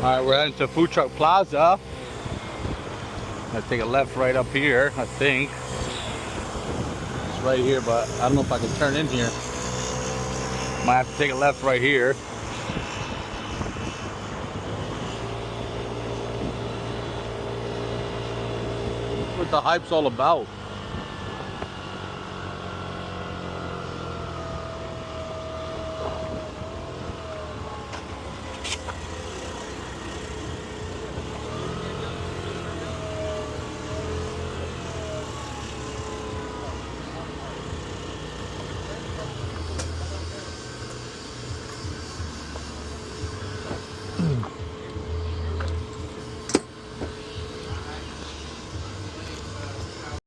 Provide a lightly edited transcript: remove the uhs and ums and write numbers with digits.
Alright, we're heading to Food Truck Plaza. Gotta take a left right up here, I think. It's right here, but I don't know if I can turn in here. Might have to take a left right here. What the hype's all about.